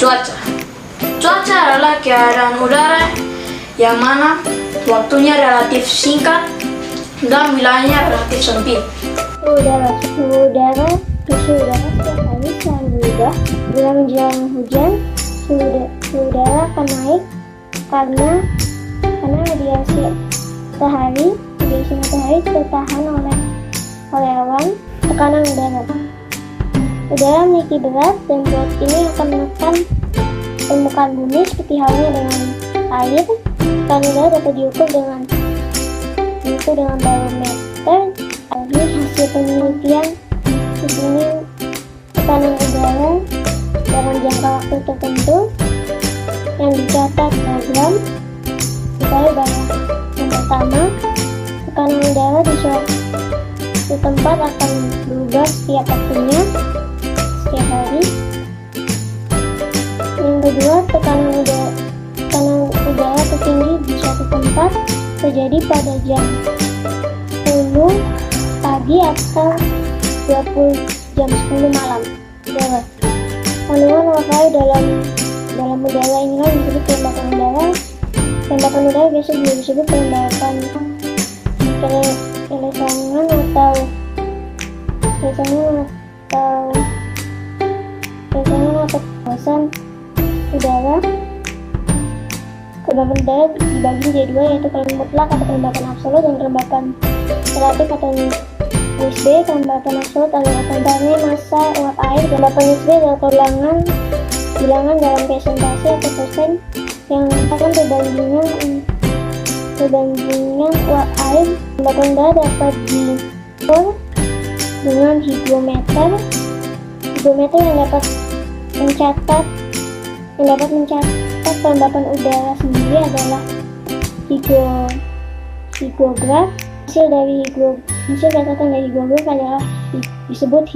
Cuaca. Cuaca adalah keadaan udara yang mana waktunya relatif singkat dan wilayahnya relatif sempit. Suhu udara setiap hari selalu berubah. Bila menjelang hujan, suhu udara akan naik karena radiasi matahari tertahan oleh awan tekanan udara. Udara memiliki berat dan berat ini akan menekan permukaan bumi seperti halnya dengan air. Tekanan udara dapat diukur dengan barometer. Ini hasil penelitian tekanan udara dalam jangka waktu tertentu yang dicatat diagram. Misalnya banyak. Yang pertama, tekanan udara di suatu tempat akan berubah setiap waktunya, setiap hari. Yang kedua, tekanan udara tertinggi di suatu tempat terjadi pada jam 10 pagi atau 10 malam. Udara. Kandungan wakai dalam udara inilah disebut kelembapan udara. Kelembapan udara biasa juga disebut kelembapan kelesangan atau kawasan udara. Kelembapan udara dibagi menjadi dua, yaitu kelembapan mutlak atau kelembapan absolut dan kelembapan relatif atau nisbi. Kelembapan absolut adalah kontannya massa uap air. Kelembapan nisbi adalah bilangan dalam persentase atau persen yang merupakan perbandingan uap air. Kelembapan udara dapat diukur dengan higrometer. Higrometer yang dapat mencatat kelembapan udara sendiri adalah higrograf. Hasil catatan dari higrograf adalah disebut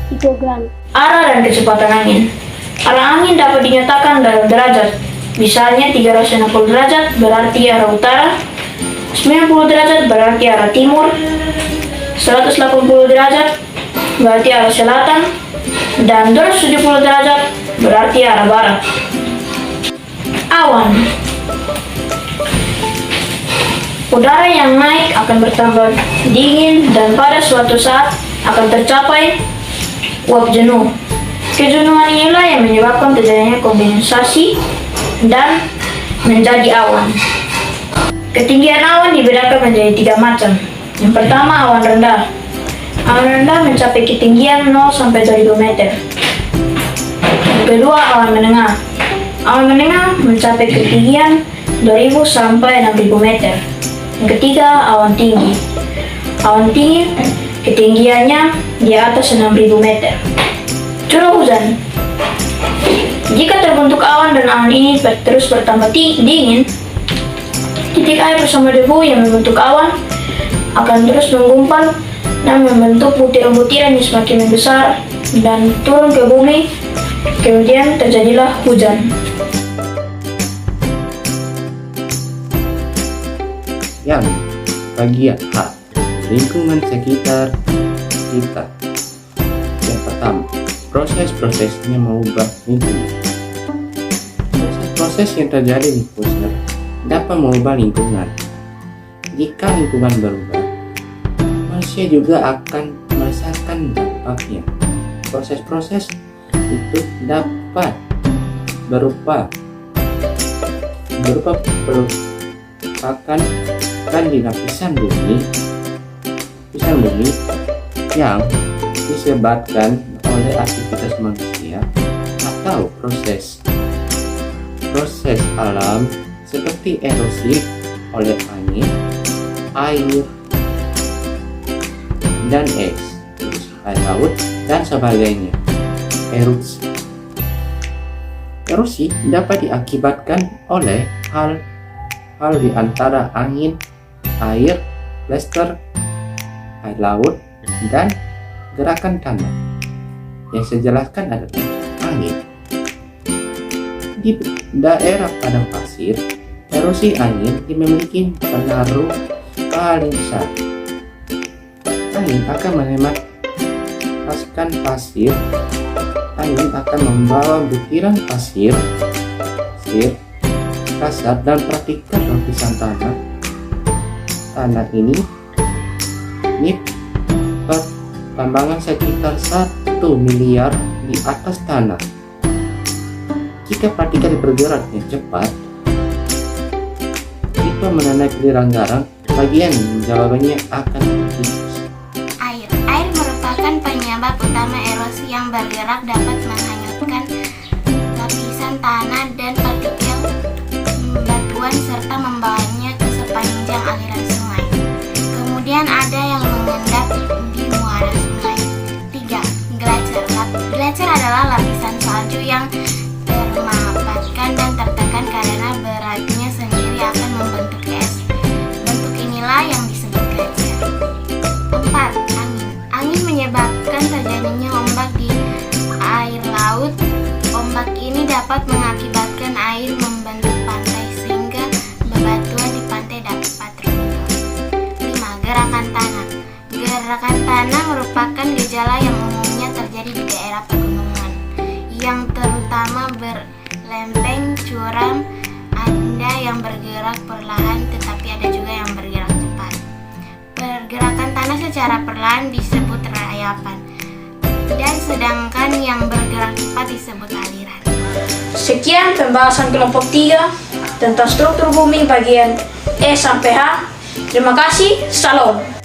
higrogram. Arah dan kecepatan angin. Arah angin dapat dinyatakan dalam derajat. Misalnya 360 derajat berarti arah utara, 90 derajat berarti arah timur, 180 derajat berarti arah selatan, dan 270 derajat berarti arah barat. Awan. Udara yang naik akan bertambah dingin dan pada suatu saat akan tercapai uap jenuh. Kejenuhan inilah yang menyebabkan terjadinya kondensasi dan menjadi awan. Ketinggian awan dibedakan menjadi 3 macam. Yang pertama, awan rendah. Awan rendah mencapai ketinggian 0 sampai 2 meter. Yang kedua, awan menengah. Awan menengah mencapai ketinggian 2000 sampai 6000 meter. Yang ketiga, awan tinggi. Awan tinggi ketinggiannya di atas 6000 meter. Curah hujan. Jika terbentuk awan dan awan ini terus bertambah dingin, titik air bersama debu yang membentuk awan akan terus menggumpal dan membentuk butiran-butiran yang semakin membesar dan turun ke bumi. Kemudian terjadilah hujan. Yang bagian A, lingkungan sekitar kita. Yang pertama, proses-prosesnya mengubah lingkungan. Proses-proses yang terjadi di pusat dapat mengubah lingkungan. Jika lingkungan berubah, manusia juga akan merasakan dampaknya. Proses-proses itu dapat berupa perubahan di lapisan bumi yang disebabkan oleh aktivitas manusia atau proses alam seperti erosi oleh angin, air, dan es, air laut, dan sebagainya. Erosi dapat diakibatkan oleh hal di antara angin, air, lester, air laut, dan gerakan tanah. Yang saya jelaskan adalah angin. Di daerah padang pasir, erosi angin memiliki pengaruh paling besar. Angin akan melepaskan pasir angin akan membawa butiran pasir kasar dan praktikkan lapisan tanah. Tanah ini pertambangan sekitar 1 miliar di atas tanah. Jika partikel bergeraknya cepat, itu menandai aliran garam, bagian jawabannya akan tipis. Air merupakan penyebab utama erosi yang bergerak, dapat menghanyutkan lapisan tanah dan partikel batuan serta membawanya ke sepanjang aliran sungai. Kemudian ada yang mengendap di muara sungai. 3. Glacier. Glacier adalah lapisan salju yang termapatkan dan tertekan karena beratnya sendiri akan membentuk es. Bentuk inilah yang disebut glacier. 4. Angin menyebabkan terjadinya ombak di air laut. Ombak ini dapat mengakibatkan air membentuk pantai sehingga bebatuan di pantai dapat runtuh. 5. Gerakan tanah. Gerakan tanah merupakan gejala yang umumnya terjadi di daerah pegunungan, yang terutama berlempeng, curam. Ada yang bergerak perlahan tetapi ada juga yang bergerak cepat. Pergerakan tanah secara perlahan disebut rayapan, dan sedangkan yang bergerak cepat disebut aliran. Sekian pembahasan kelompok 3 tentang struktur bumi bagian E sampai H. Terima kasih, salam.